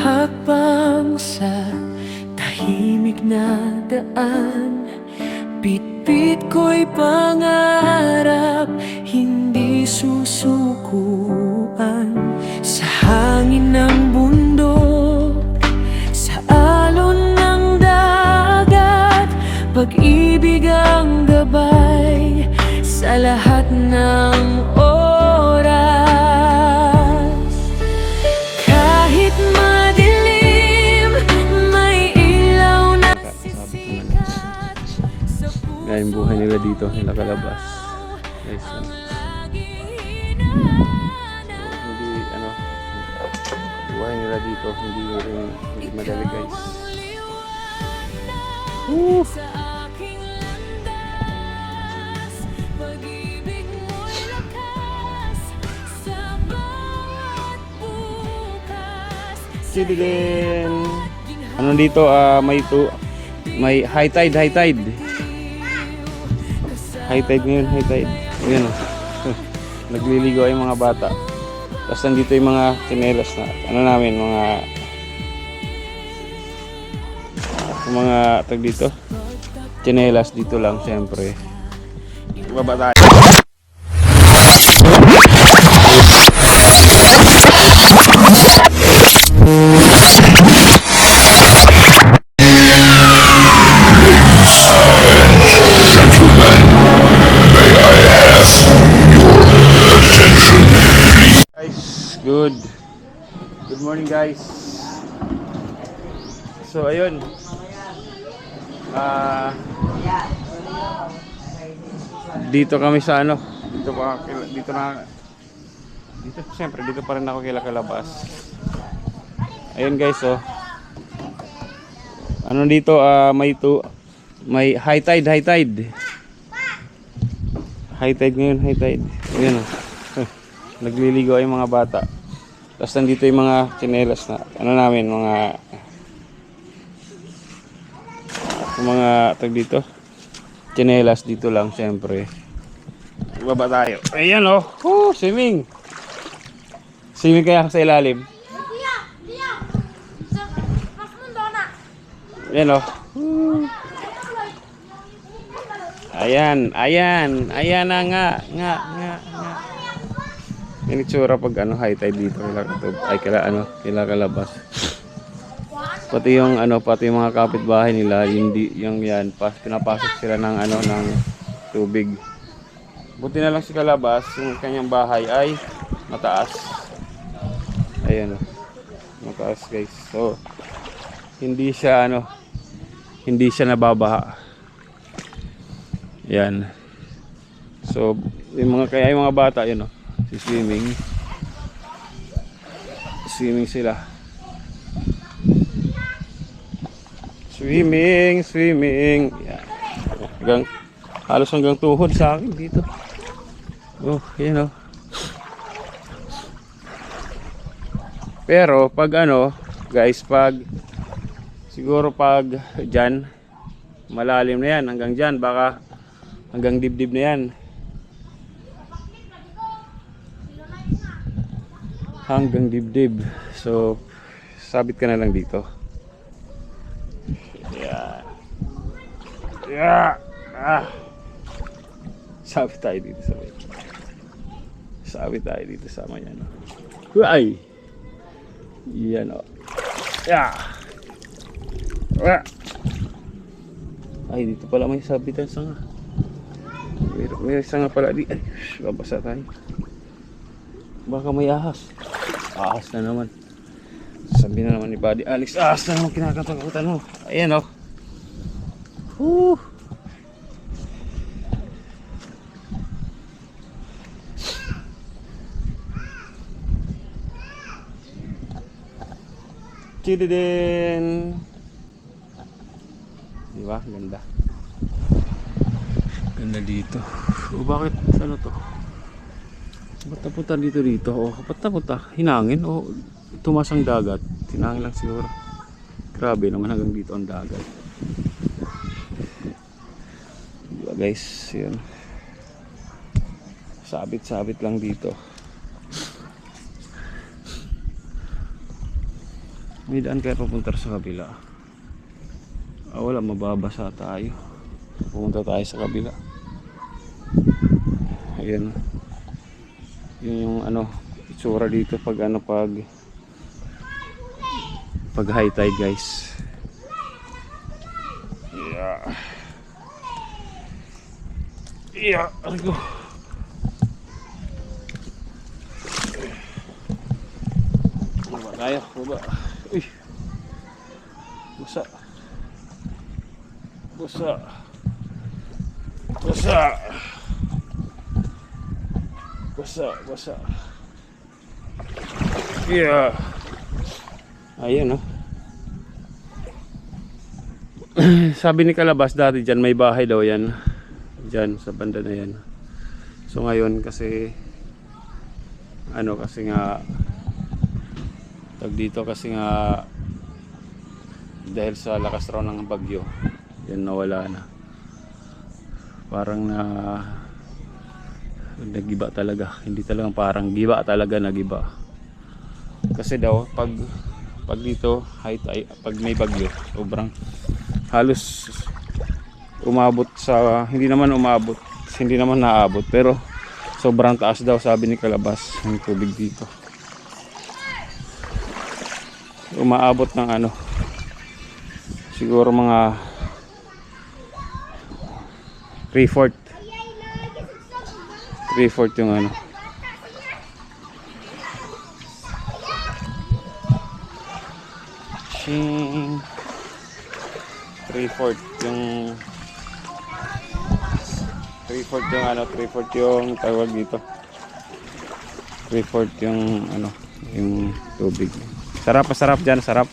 Hakbang sa tahimik na daan, bitbit ko'y pangarap, hindi susukuan. Sa hangin ng bundok, sa alon ng dagat, pag-ibig ang gabay sa lahat ng oras. Kahit madilim, may ilaw na sisikat sa Kaya yung buhay nila dito, nila Calabas. Guys, hindi buhay nila dito, hindi madali guys. sa aking landas, pag-ibig mo'y lakas sa bawat bukas. Sidilin! Ano dito, may high tide. High tide ngayon, high tide. Ayan o. Nagliligo yung mga bata. Tapos nandito yung mga tsinelas na, namin, mga tag dito. Tsinelas dito lang, syempre. Baba tayo. Good morning guys. So ayun. Dito kami sa siyempre dito pa rin ako kila Calabas. Ayun guys, oh. Ano dito, may high tide. High tide ngayon, high tide. Ayun, oh. Nagliligo yung mga bata. Tapos nandito yung mga tsinelas na namin, mga tag dito. Tsinelas dito lang, syempre. Baba tayo. Ayan oh. Swimming. Swimming kaya sa ilalim. Ayan oh. Ayan na nga. Yung itsura pag high tide dito kila Calabas. Pati yung mga kapitbahay nila, pinapasok sila ng ng tubig. Buti na lang si Calabas, yung kanyang bahay ay mataas. Ayan mataas guys. So hindi siya nababaha. Yan. So yung mga bata yun swimming sila. Swimming. Yan. Halos hanggang tuhod sa akin dito. Yan oh. Pero pag guys, siguro pag dyan, malalim na yan, hanggang dyan, baka hanggang dibdib na yan. Hanggang dibdib. So sabit ka na lang dito. Sabit tayo dito sa may Ay. Yan oh. Ay, dito pala may sabitan sanga. May sanga pala di. Ay, babasa tayo. Baka may ahas. Ahas na naman. Sabi na naman ni Buddy Alex, ahas na naman kinakatakutan mo. Ayan oh. Chididin. Diba? Ganda. Ganda dito. Bakit to? Ba't napunta dito? Ba't napunta? Hinangin o tumasang dagat? Hinangin lang siguro. Grabe naman hanggang dito ang dagat. Diba guys? Yun. Sabit-sabit lang dito. May daan kaya papunta sa kabila. Wala, mababasa tayo. Pumunta tayo sa kabila. Ayan. Yun yung ano, itsura dito pag ano, pag high tide, guys. Yeah. Yeah, aray ko. Baba tayo, baba. Uy. Basa. Basa. Basa. Basa, basa. Yeah. Ayun, oh. Sabi ni Kalabas dati dyan may bahay daw yan. Dyan sa banda na yan. So ngayon kasi ano, kasi nga tag dito, kasi nga dahil sa lakas raw ng bagyo, yan nawala na. Parang na nagiba talaga. Hindi talagang parang giba talaga, nagiba. Kasi daw pag dito pag may bagyo, sobrang halos umabot sa, hindi naman naabot, pero sobrang taas daw, sabi ni Kalabas, ng tubig dito. Umaabot ng ano, siguro mga 3/4 yung ano. Shing 3/4 yung 3/4 yung ano, 3/4 yung tawag dito. 3/4 yung ano, yung tubig. Sarap, masarap dyan, sarap.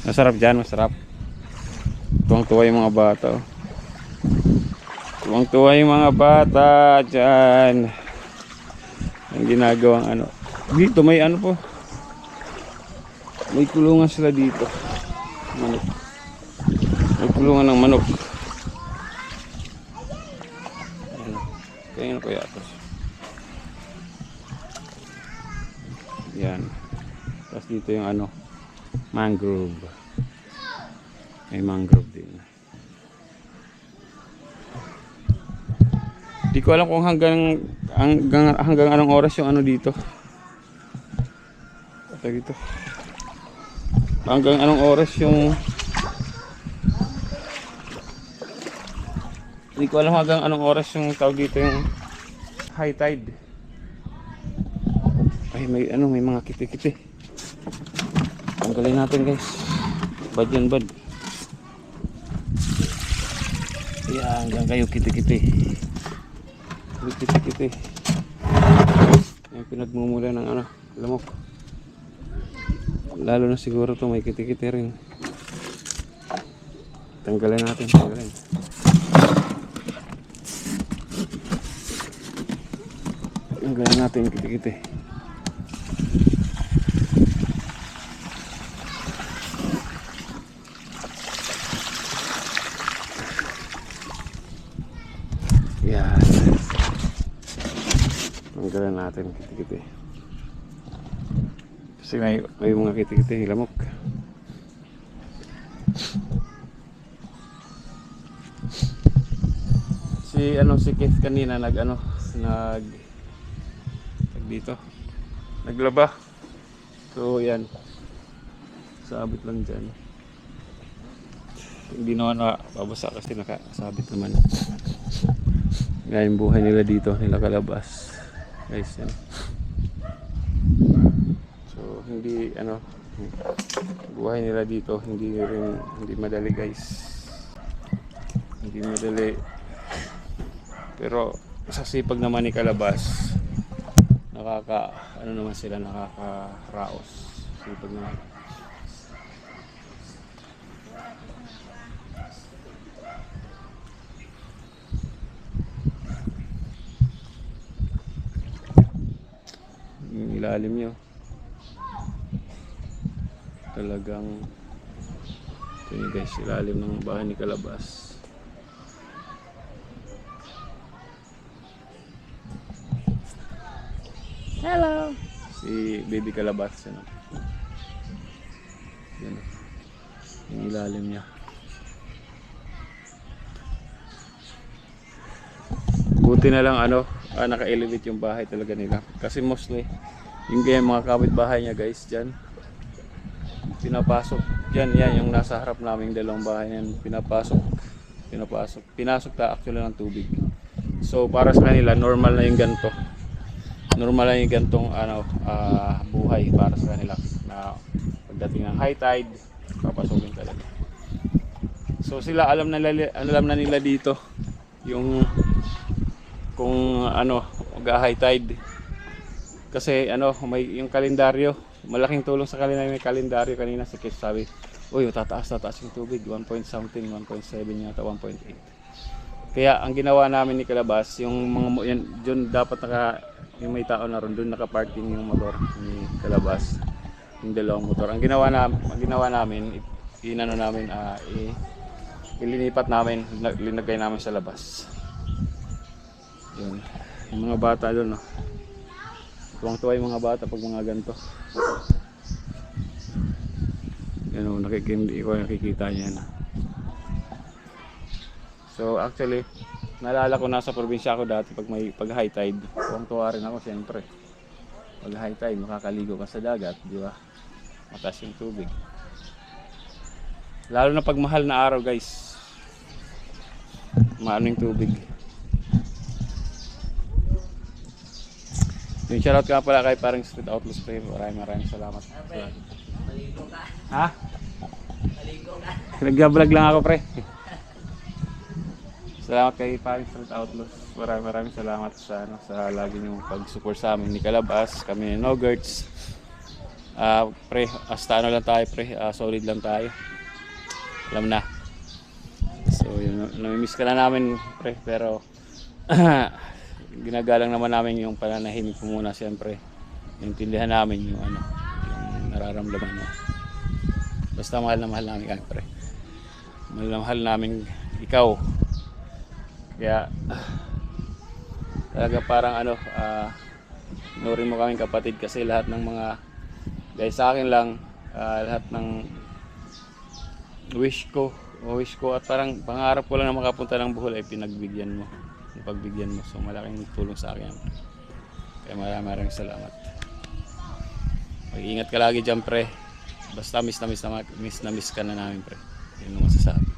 Masarap dyan, masarap. Tuwang-tuwa yung mga bata, oh. Tuwang-tuwa yung mga bata dyan. Ang ginagawang ano. Dito may ano po. May kulungan sila dito. Manok. May kulungan ng manok. Ano? Kaya ano kaya ito? Yan. Tapos dito yung ano, mangrove. May mangrove din. Di ko alam kung hanggang anong oras yung ano dito. Ito dito. Hanggang anong oras yung, hindi ko alam hanggang anong oras yung tawag dito yung high tide. Ay, may ano, may mga kiti-kiti. Tanggalin natin, guys. Bad yan, bad. Yan, hanggang kayo kiti-kiti. May kiti-kiti. Yung pinagmumula ng ano, lamok. Lalo na siguro to may kiti-kiti rin. Tanggalin natin, tanggalin. Tanggalin natin yung kiti-kiti. Yan. Tanggalin natin yung kiti-kiti. Kasi may mga kiti-kiti, lamok. Si Keith kanina dito naglaba. So yan, sabit lang dyan. Hindi naman babasa kasi nakasabit naman. Ngayon buhay nila dito, nila Kalabas, guys, yan. So hindi ano, buhay nila dito hindi madali, guys. Hindi madali, pero sa sipag naman ni Kalabas, naman sila, nakakaraos. Sipag naman. Yung ilalim nyo talagang ito yun, guys, ilalim ng bahay ni Kalabas. Hello. Si baby kalabas. Ano. Yan. Yung ilalim niya. Buti na lang naka-elevate yung bahay talaga nila. Kasi mostly, yung mga kapitbahay niya guys, dyan. Pinapasok. Yan yung nasa harap naming dalawang bahay yan. Pinasok actually ng tubig. So para sa kanila, normal na yung ganito. Normal na yung gantong buhay para sa kanila. Na pagdating ng high tide, papasokin talaga. So sila alam na nila dito yung kung mag-high tide. Kasi may yung kalendaryo, malaking tulong sa kanila may kalendaryo. Kanina si Kiss sabi, uy, tataas yung tubig, 1 point something, 1.7 yata, 1.8. Kaya ang ginawa namin ni Kalabas, yung mga yan, dun dapat yung may tao na ron, dun naka-parking yung motor ni Kalabas, yung dalawang motor. Ang ginawa namin, ilinipat namin, linagay namin sa labas. Yun. Yung mga bata doon, tuwang-tuwa yung mga bata pag mga ganito. Yan, hindi ko nakikita niyan. So actually, naalala ko nasa probinsya ako dati pag high tide, tuwang-tuwa rin ako siyempre. Pag high tide, makakaligo ka sa dagat, di ba? Mataas yung tubig. Lalo na pag mahal na araw guys, maano yung tubig. Yung shoutout ka pala kay parang Street Outlaws Pre. Maraming salamat. Maligo ka. Ha? Maligo ka. Nag-vlog lang ako pre. Salamat kay parang Street Outlaws. Maraming salamat sa lagi niyong pag-support sa amin ni Kalabas, kami ni Nogerts. Pre, hasta lang tayo pre, solid lang tayo. Alam na. So yun, namimiss ka na namin pre, pero ginagalang naman namin yung pananahimik po muna siyempre. Intindihan namin yung nararamdaman mo. Basta mahal na mahal namin kayo pre. Mahal na mahal namin ikaw. Kaya talaga parang inurin mo kaming kapatid kasi lahat ng mga guys sa akin lang, lahat ng wish ko at parang pangarap ko lang na makapunta ng Bohol ay pinagbigyan mo. Pagbigyan mo, so malaking tulong sa akin. Kaya maraming salamat. Mag-ingat ka lagi dyan pre. Basta miss ka na namin pre. Yun ang masasabi.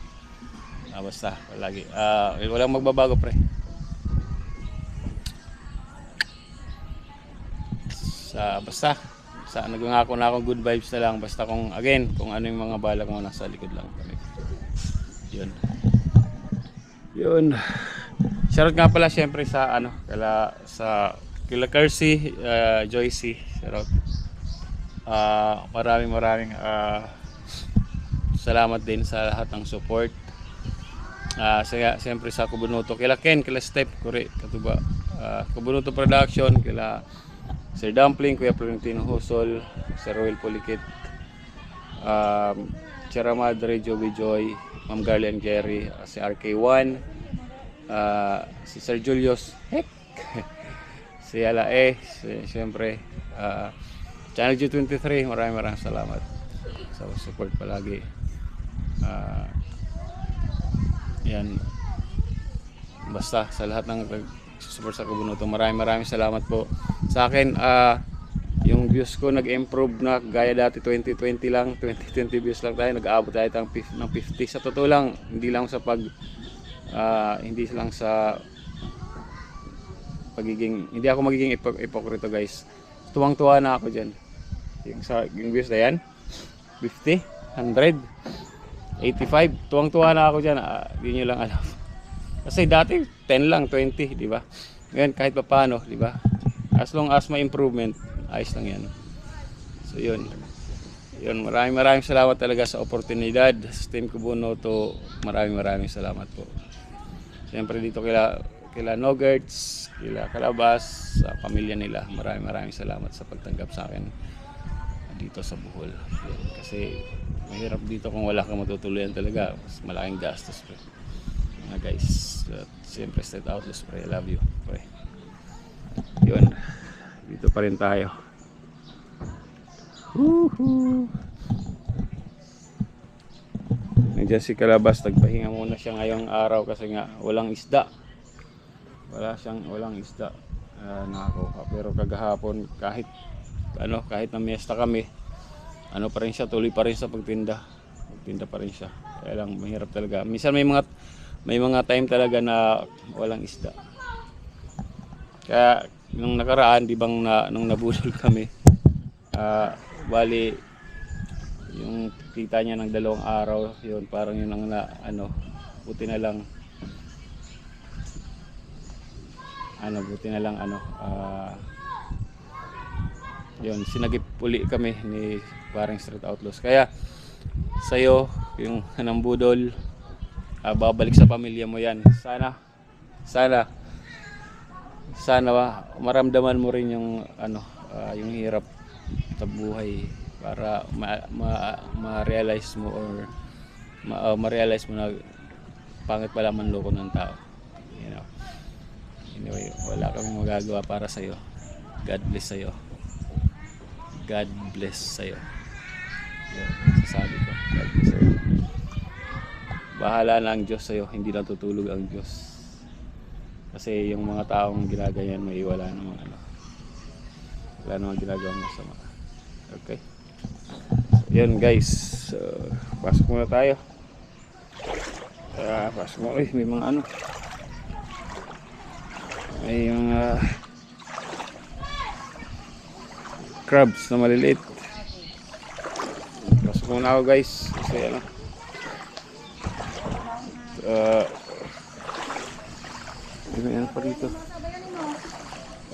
Basta lagi walang magbabago pre. Basta nagangako na akong good vibes na lang. Basta kung ano yung mga balak mo, nasa likod lang kami. Yun. Shoutout nga pala siyempre sa kila Kersey, Joycey. Shoutout. Maraming salamat din sa lahat ng support. Siyempre sa Kubunuto, kila Ken, kila Step, Katuba, Kubunuto Production, kila Sir Dumpling, Kuya Florentino Husol, Sir Roel Polikit, Chera Madre, Joey Joy, Ma'am Garly and Jerry, si RK1, si Sir Julius, si Alae, siyempre, Channel G23, maraming salamat sa support palagi. Yan, basta sa lahat ng support sa Kubunuto, maraming salamat po. Sa akin, yung views ko nag-improve na, gaya dati 2020 lang, 2020 views lang tayo, nag-aabot tayo ng 50. Sa totoo lang, hindi lang sa hindi ako magiging ipokrito guys. Tuwang-tuwa na ako dyan. Yung views na yan, 50, 100, 85, tuwang-tuwa na ako dyan. Hindi nyo lang alam. Kasi dati 10 lang, 20, di ba? Ngayon kahit pa paano, di ba? As long as may improvement, ayos lang yan. So yun, maraming salamat talaga sa oportunidad sa Team Kubunuto. Maraming salamat po. Siyempre dito kila Nogerts, kila Kalabas, sa pamilya nila. Maraming salamat sa pagtanggap sa akin dito sa Bohol. Kasi mahirap dito kung wala kang matutuluyan talaga. Mas malaking gastos pre. Mga guys, siyempre Street Outlaws pre, I love you pre. Yun, dito pa rin tayo. Woohoo! Nandiyan si Kalabas, nagpahinga muna siya ngayong araw kasi nga walang isda. Walang isda. Nakakuha. Pero kagahapon kahit na miesta kami, pa rin siya, tuloy pa rin sa pagtinda. Pagtinda pa rin siya. Kaya lang mahirap talaga. Minsan may mga time talaga na walang isda. Kaya nung nakaraan, di bang nung nabudol kami, bali yung kita niya ng 2 araw, yun parang yun ang buti na lang yun, sinagip uli kami ni parang Street Outlaws. Kaya sa'yo yung nambudol, babalik sa pamilya mo yan. Sana maramdaman mo rin yung yung hirap sa buhay para ma-realize mo or ma-realize mo na pangit pala manloko ng tao. You know. Anyway, wala kaming magagawa para sa iyo. God bless sa iyo. God bless sa iyo. Yun, sasabi ko. God bless sa iyo. Bahala na ang Diyos sa iyo, hindi natutulog ang Diyos. Kasi yung mga taong ginagayan mo, wala namang ginagawang masama. Okay. So, yun guys. So, pasok muna tayo. Pasok mo. May mga may mga crabs na maliliit. Pasok muna ako guys. Kasi may pa dito.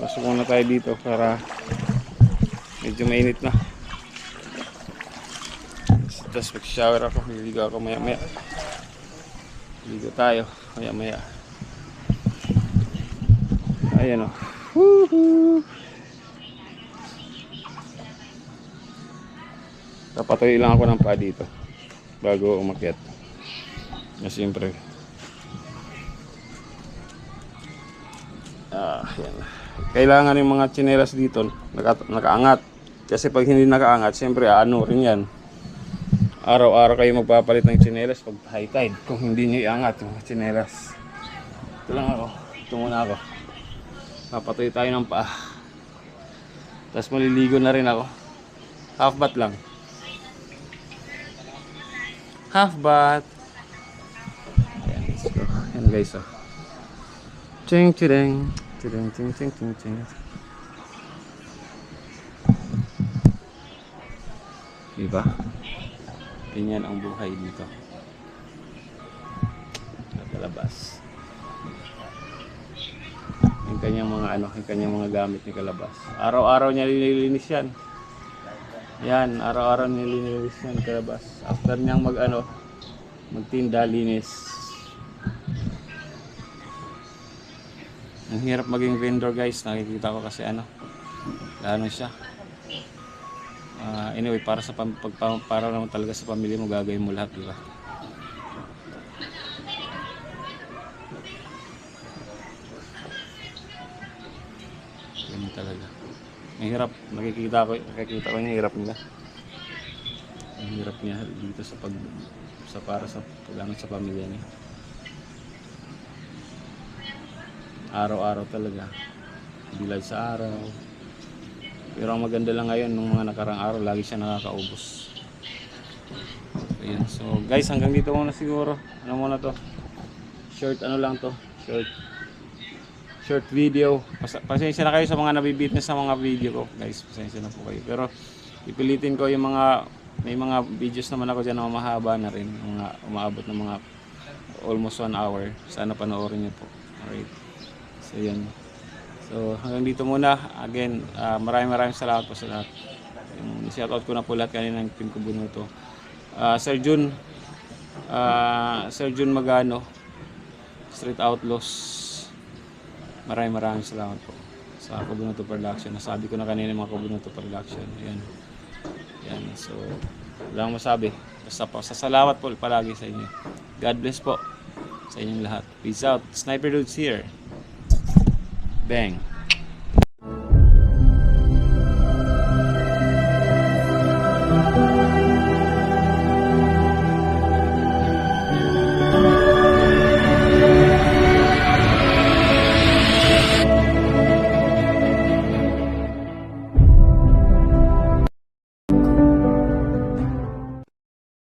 Pasok muna tayo dito para medyo mainit na. Tapos mag-shower ako. Liligo ako maya. Liligo tayo maya. Ayan o. Woohoo! Papatuloy lang ako ng paa dito bago umakyat. Siyempre yan. Kailangan yung mga tsinelas dito nakaangat. Kasi pag hindi nakaangat, siyempre rin yan. Araw-araw kayo magpapalit ng tsinelas pag high tide. Kung hindi nyo iangat yung tsinelas. Ito muna ako. Papatuloy tayo ng paa. Tapos maliligo na rin ako. Half bath lang. Half bath. Ayan, let's go. Ayan guys, Ching ching ching ching ching ching ching. Diba? Ganyan ang buhay dito. Kalabas. Yung kanyang mga gamit ni Kalabas. Araw-araw niya nililinis yan. Yan, araw-araw nililinis yan Kalabas. After niyang magtinda, linis. Ang hirap maging vendor guys, nakikita ko kasi siya. Anyway, para naman talaga sa pamilya mo, gagawin mo lahat, diba? Ganun talaga. Ang hirap, nakikita ko yung hirap nila. Ang hirap niya dito para sa pag-angat sa pamilya niya. Araw-araw talaga. Bilad sa araw. Pero ang maganda lang ngayon, nung mga nakarang araw, lagi siya nakakaubos. Ayan. So guys, hanggang dito muna siguro. Muna to? Short lang to. Short video. Pasensya na kayo sa mga nabibitness sa mga video ko. Guys, pasensya na po kayo. Pero ipilitin ko yung may mga videos naman ako dyan na mahaba na rin. Umaabot ng mga almost 1 hour. Sana panoorin niyo po. Alright. So yun. So hanggang dito muna. Again, maraming salamat po sa lahat. Shoutout ko na po lahat kanina ng Team Kubunuto. Sir Jun Magano, Street Outlaws, maraming salamat po sa Kubunuto Production. Nasabi ko na kanina mga Kubunuto Production. Yan. So wala akong masabi. Basta po salamat po palagi sa inyo. God bless po sa inyong lahat. Peace out. Sniper Dudes here. Bang.